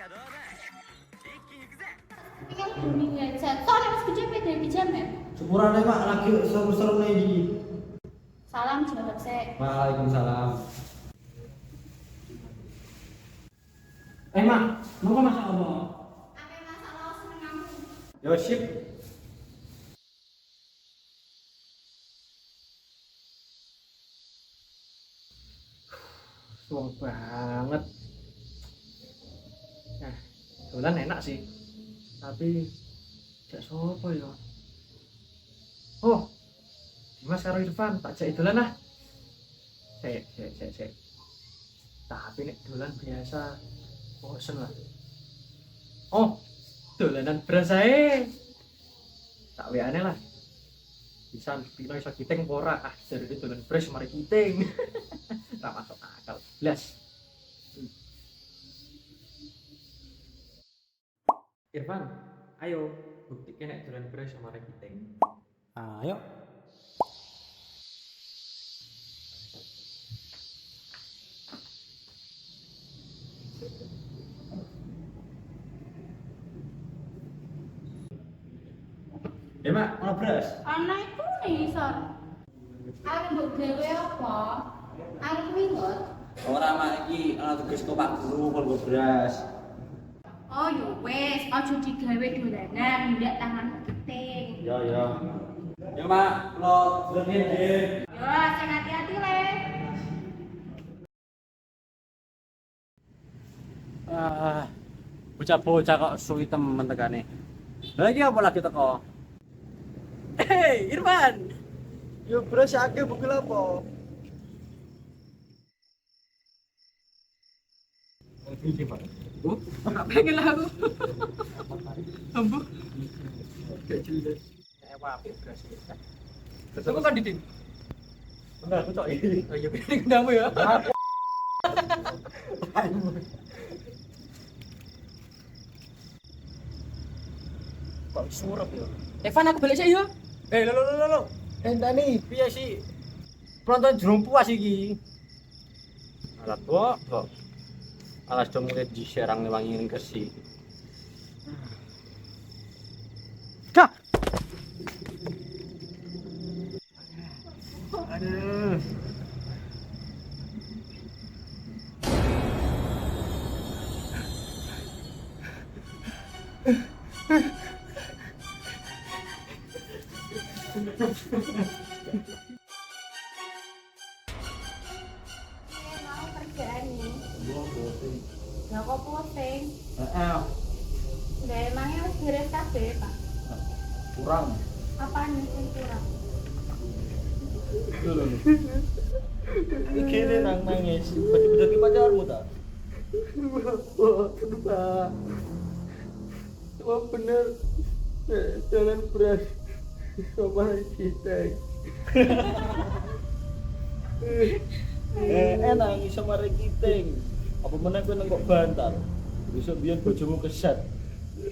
Ini kan booming headset. Soalnya mas kerja beda pijaman. Sepurane Mak lagi seru-seru iki. Salam jawab sek. Waalaikumsalam. Mak, mau masak apa? Apa masalah seneng kamu? Yo sip. Suang banget. Nah, dolan enak sih. Tapi cek sopo ya? Oh, Dimas karo Irfan, tak cek dolan ah. Cek. Tapi nek dolan biasa bosen lah. Oh, dolanan beras ae. Tak weane lah. Bisa pino iso kiting apa ora? Ah, jarene dolan beras mari kiting. Ora masuk akal. Blas. Irfan, ayo buktikan nek dolan beras mari kiting. Ayo. Mak, ono beras. Anak itu nih sor. Arep mbok gawe apa? Arep wingot. Ora mak iki ana tugas kok Pak Guru kok beras. Oh yo wes, aja digawe dolanan, ndak tangan keting. Ya. Ya mak, lo dolan nggih. Yo, sing hati-hati le. Bocah-bocah kok suwi temen tekane. Lah iki apa lagi teko? Hei, Irfan. Yo beras akeh bukil apa? Iki, Pak. Oh, Enggak pengen lah aku. Ambu. kayak jelas. Ewa beras. Kamu kan ditin? Enggak, aku cok ini. Oh iya, ini kenapa ya? Kok surup ya? Evan aku balik sih ya. Lo. Enteni piye sih? Penonton jerung puas iki. Alah, kok. Alas dong mulai diserang wangi kesi. Dah. Aduh. Mau kerjaan nih. Ya kok pusing. Udah emangnya harus beres kabeh, Pak. Kurang. Apaan nih yang kurang? Iki nang nangis. Betul-betul ki pacarmu ta? Wah, bener. Jalan beras sama kita. Enak sama rekiting. Apa meneh kowe nang kok bantal. Besok biyen bojomu kesat.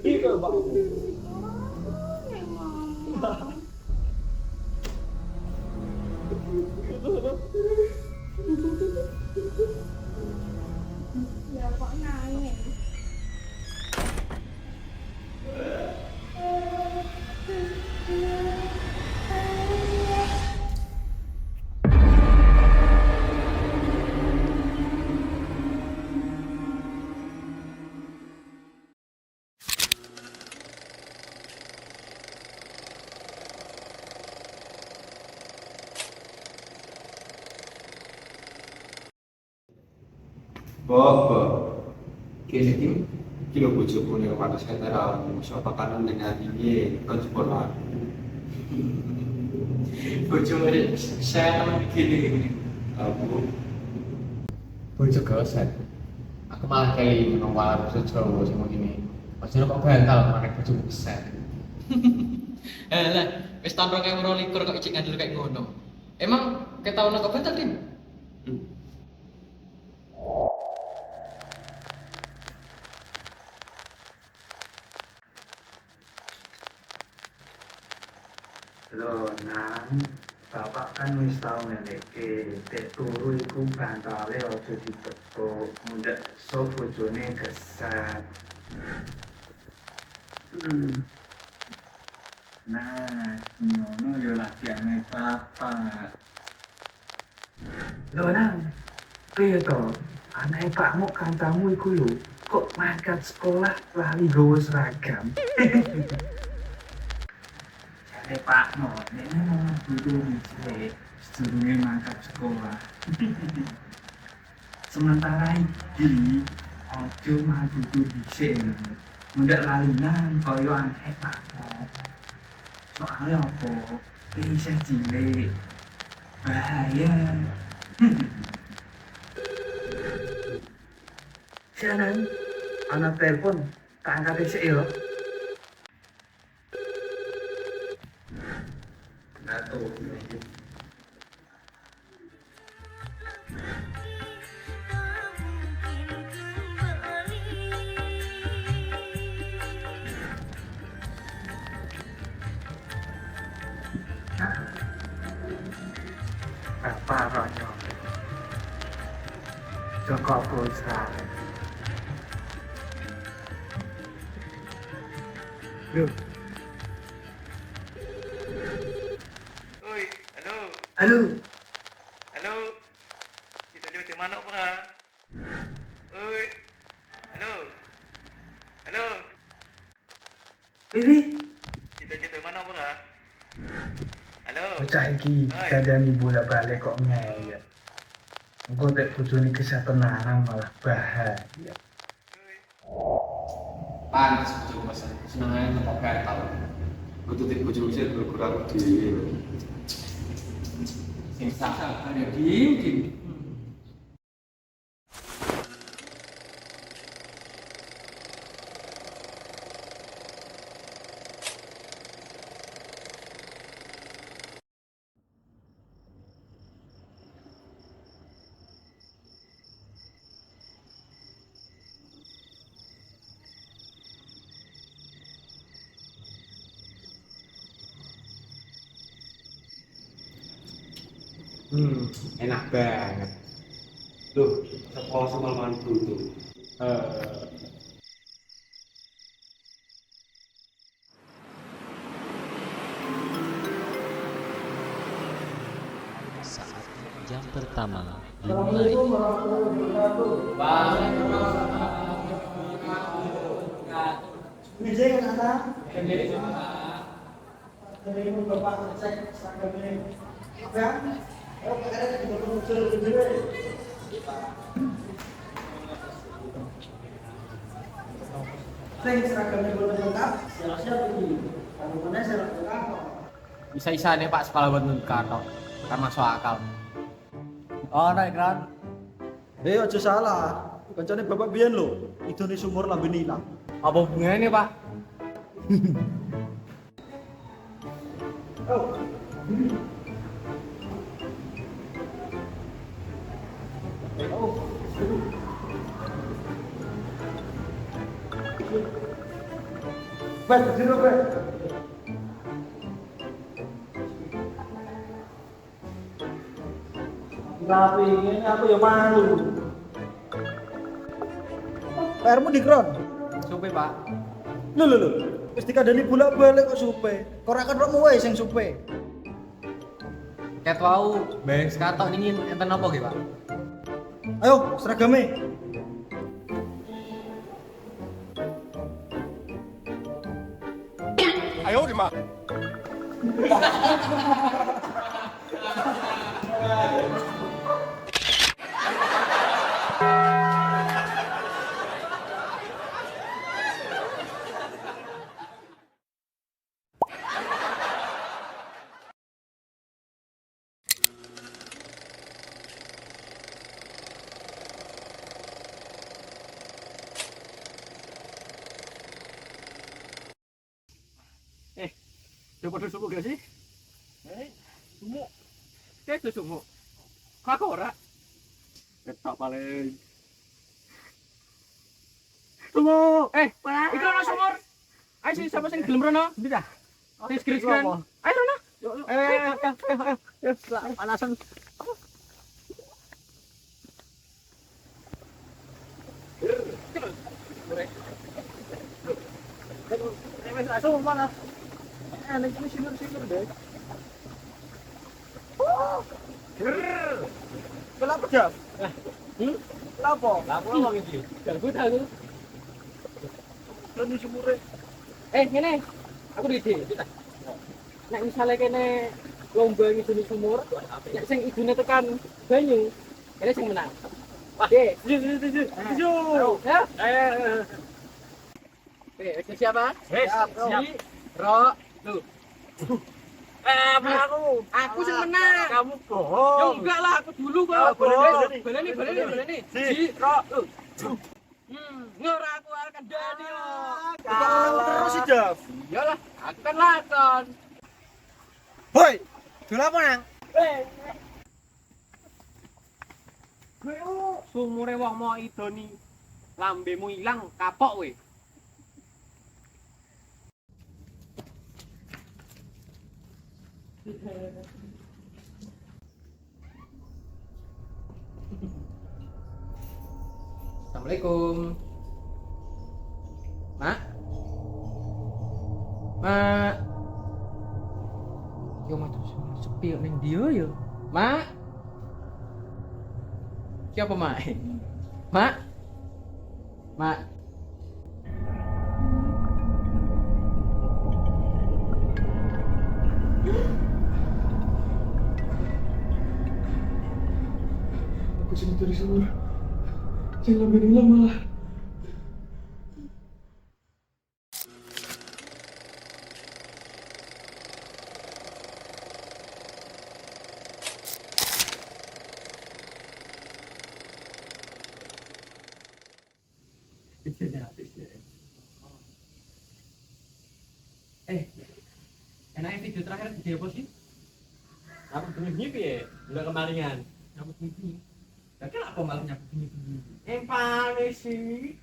Iki kok Pak. Ya kok nangis? Bobo, kini kilo bojoku ning pada sekitaran musuh pakanan dengan ini kan sekolah. Bojo saya teman begini. Aku bojo goset. Aku malah kali menawar bojo Jawa sing ngene. Bojo kok bantal marek bojo keset. Lah, wis tahun 2022 kok icik ngandel kayak ngono. Emang ketahuan kok bantal, Din? Lo nang Bapak kan wis tau ngeneke, dek turu iku bantale aja ditekuk, mundak so bojone gesat. Nah, ngono yo lagi ane bapak. Lho nang, piye to? Anake pakmu kancamu iku lho, kok mangkat sekolah lali nggawa seragam. Jare pakmu, dene mau butuh dhisik, sedurunge mangkat sekolah. Sementara iki ojo mah butuh dhisik. Mundak lalinan kaya anake pakmu. Soalnya apa? Bisa cilik. Bahaya. Sianan, anak telepon, tak angkat isi ya. Nggak tahu. Apa rohnya? Joko pulsa. Loh. Oi, halo, Halo, halo. Kita di mana, Pak? Oi, halo, halo. Bibi. Kita di mana, Pak? Halo. Bocah iki kadang bolak-balik kok ngeyel. Engko nek bojone kesatenanan malah bahaya. Pantes bojoku Mas. Senengane kok gatal. Kudu tik bojoku sih kurang dhewe. Sing sabar ya dim. Enak banget. Loh, sekolah sama makan bruto. Saat jam pertama dimulai. Bisa-bisa nih Pak sekolah buat nukar tok. Kan masuk akal. Oh, naik kan? Aja salah. Kancane bapak biyen lho, idone sumur lambe ilang. Apa hubungannya Pak? Bes, dino bes. Tapi ini aku ya malu. PR-mu dikron. Supe Pak. Lho. Wis dikandani bolak-balik kok supe. Kok ora ketrokmu wae sing supe. Ket wau bayang sekatok dingin enten apa ge Pak? Ayo, seragame. Coba dulu sumu gak sih? Sumu. Kayak itu sumu. Kakak ora? Ketak paling. Sumu. Iku ana sumur. Ayo sih sama sing gelem rono. Bisa. Sing skrik-skrik. Ayo rono. Panasan. Wes langsung panas. Nek iki sinur-sinur deh. Kenapa, Jaf? Kenapa? Kenapa wong iki? Ganggu ta aku. Lan sumure. Ngene. Aku ide. Nek misale kene lomba ngiduni sumur, nek sing idune tekan banyu, kene sing menang. Oke, setuju. Ya. Ayo. Oke, siapa? Siap. Ro, lu. Aku sing menang. Kamu bohong. Ya enggak lah, aku dulu kok. Boleh nih. Si, Ro, lu. Ngora aku akan jadi loh. Terus sih, Jaf. Yalah, aku kan lakon. Hoi, dolan apa nang? Sumure wong mau idoni lambemu ilang kapok we. Assalamualaikum. Mak. Yo mah sepi ning dia yo. Mak. Siapa Mak? Mak. Mak. Aku sini dari sumur. Jangan lebih hilang malah. Enaknya video terakhir video apa sih? Aku bunyi piye? Udah kemalingan. Aku bunyi. Lah kenapa malah nyapu bunyi? Panis sih.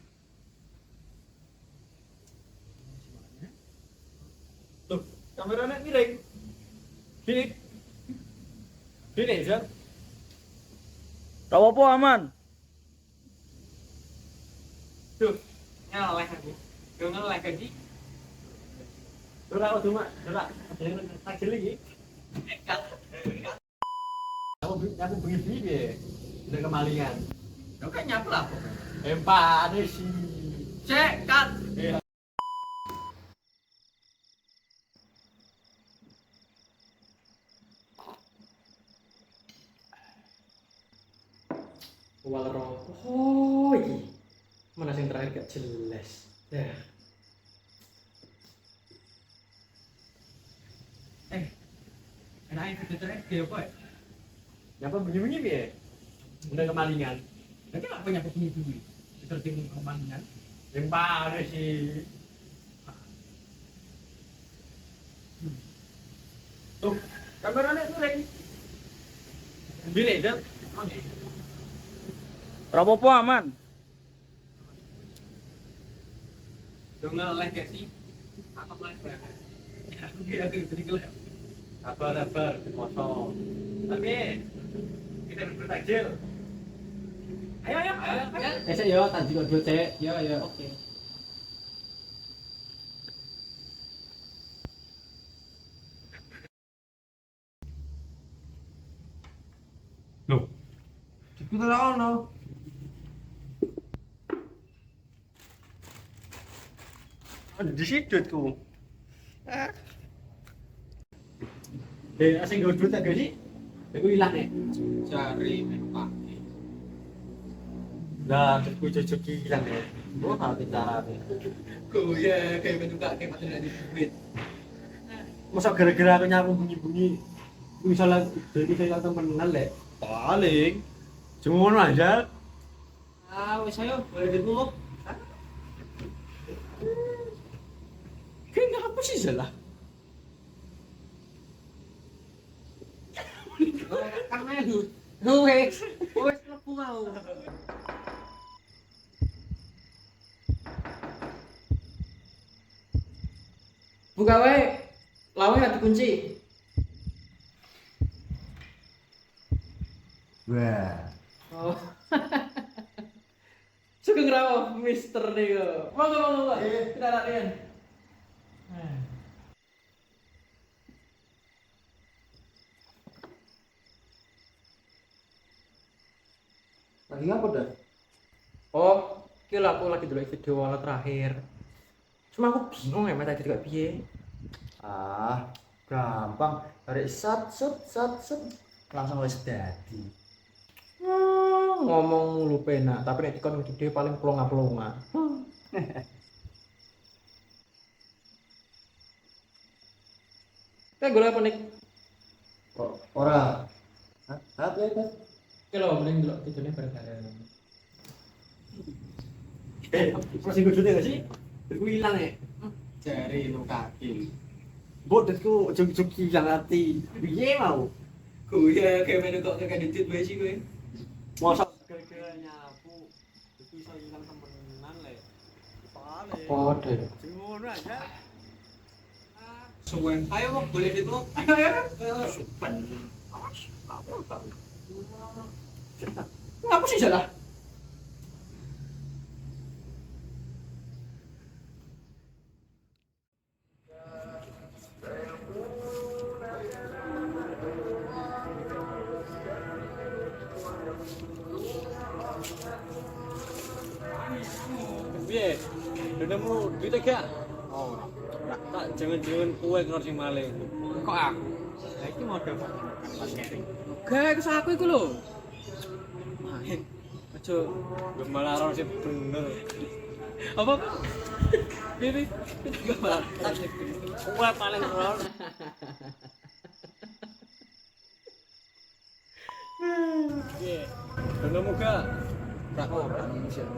Loh, kameranya miring. Gini, Jan. Tahu apa aman? Tuh, ngeleleh aku. Tuh ngeleleh lagi. Ora cuma, ora. Tak jeli iki. Aku begini piye? Udah kemalingan. Lo kan nyapu lah kok. Panis sih. Cek, cut. Wal rokok. Oh, iki. Mana yang terakhir gak jelas. Ya. Enaknya video terakhir dia apa ya? Nyapa bunyi-bunyi piye? Udah kemalingan. Lah kenapa nyapa bunyi-bunyi? Seperti kemalingan. Yang parah sih. Tuh, kameranya miring. Gini, Jan. Rapopo aman. Dong ngeleleh gak sih? Apa ngeleleh? Aku jadi gelap. Sabar, kosong. Tapi kita bertakjil. Ayo. Saya yo, tadi juga dua cek. Ya. Oke. Loh, kita ora ono. Di situ tuh. Asing gue duit agak sih. Aku hilang ya. Cari memang. Lah, gue cocok hilang ya. Gue hati cara. Kau ya kayak menunggak kayak macam ada duit. Masa gara-gara aku nyapu bunyi-bunyi. Misalnya dari saya temenan lek. Paling cuma aja. Wes ayo, boleh dulu. Kayak apa sih salah? Karena wes aku mau. Buka wae, lawang gak dikunci. Wah. Oh. Sugeng rawuh Mister niku. Monggo. Kendaraan Rian. Lagi apa dah? Oh, iki lho aku lagi delok video awal terakhir. Cuma aku bingung ya tadi kayak piye. Ah, gampang. Tarik sat langsung wis dadi. Ngomong mulu penak, tapi nek dikon gede paling plonga-plonga. Kayak golek apa nih? Kok ora? Hah? Apa itu? Iki lho mending delok videone bareng-bareng. Masih gudune gak sih? Aku hilang ya. Jari lu kaki. Mbok detku ujug-ujug ilang ati. Piye mau? Kuya kayak mana kok kakak ditit bae sih kowe. Mosok gara-gara nyapu itu iso ilang temenan le. Pale. Oh, deh. Sing ngono aja. Suwen. Ayo mau boleh dit mau. Ayo. Supen. Apa sih salah? Piye? Denemu duit gak? Oh, tak jangan-jangan kue karo sing maling. Kok aku? Lah iki modal pas kering. Gak iku aku iku lho. Main. Aja Malah ora sing bener. apa? Piye? Gak malah. Kue paling ron. Piye? Denemu gak? Tak kok manusia.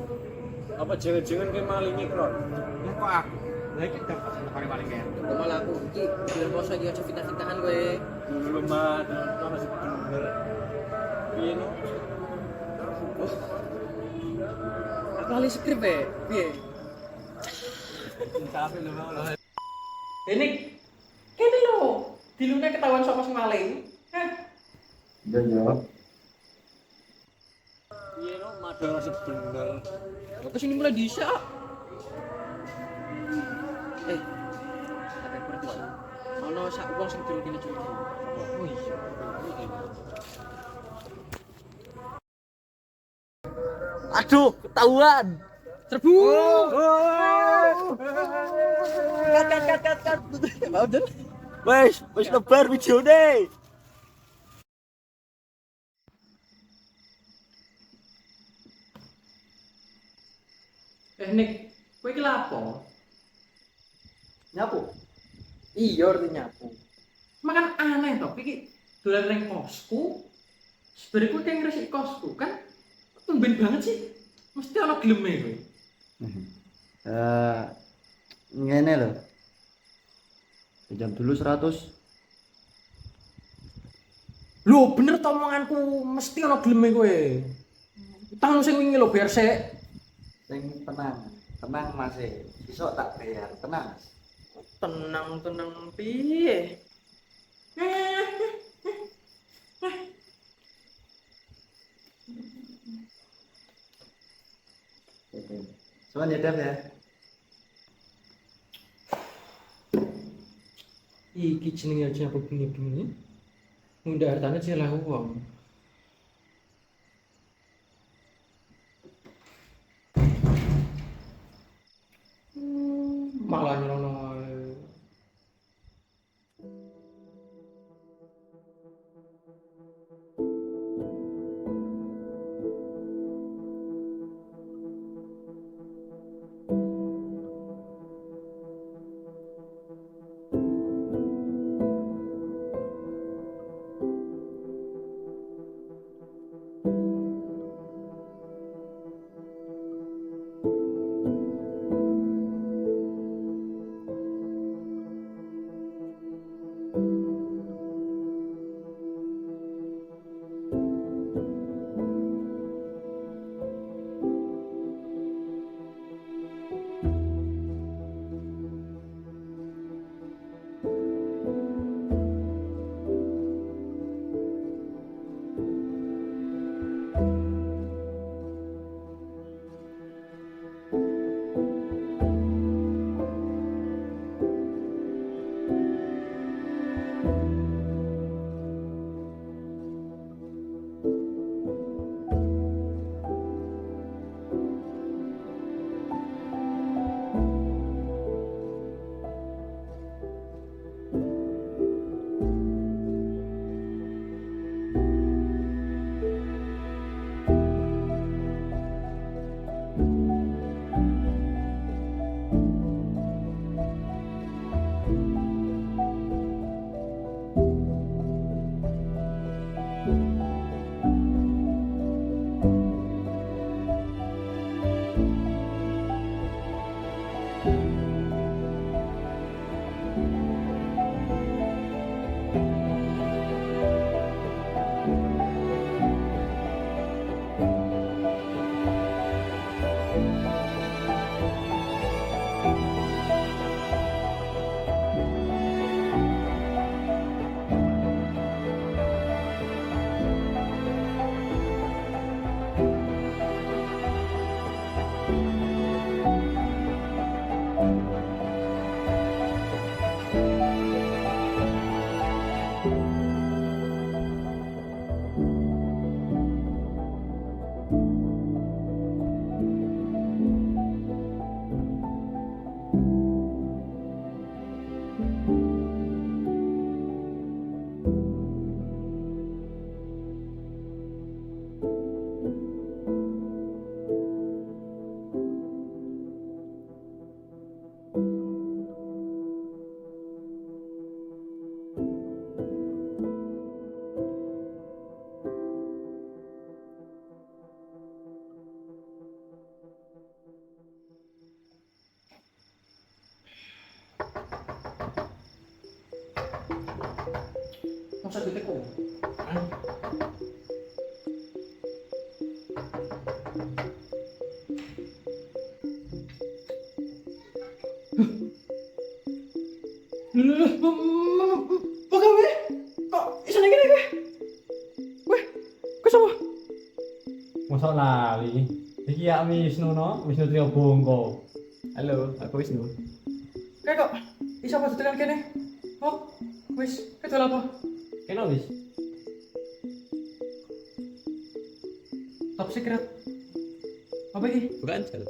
Apa jangan-jangan ke malingi kron? Kok aku? Lah iki dapat paling kaya. Kok malah aku iki biar poso iki aja fitnah-fitnahan kowe. Dulu mah ora sing bener. Piye no? Aku lali skrip e. Piye? Capek lu mau. Ini kene lho. Dilune ketahuan sapa sing maling. Heh. Iya. Piye no modal ora sing bener. Aku sini mulai disa. Tapi pergi. Ono sak wong sing dulu kene cuci. Oh iya. Aduh, ketahuan. Serbu. Kat. Mau den? Wis lebar videone. Nik, kowe iki lapo? Nyapu. Iya arti nyapu. Makan aneh toh, iki dolan ning kosku. Sebenarnya kowe kayak ngresik kosku kan? Tumben banget sih. Mesti ana gleme kowe. Ngene lho. Pinjam dulu 100. Lho bener to omonganku, mesti ana gleme kowe. Utang sing wingi lho biar sik. Sing tenang Mas. Besok tak bayar, tenang. Tenang piye? Soalnya Dam ya. Iki jenenge aja apa bengi-bengi. Munda hartane celah wong. Malah nyelono ae. Masa diteko? Pagawe? Kok iso ning kene kowe? Weh, kowe sapa? Mosok lali. Iki ya Wisnu no, Wisnu Trio Bongko. Halo, aku Wisnu. Kowe kok iso apa tekan kene? Oh, wis, kedol apa? Kena wis. Top secret. Apa iki? Bukan, Jal.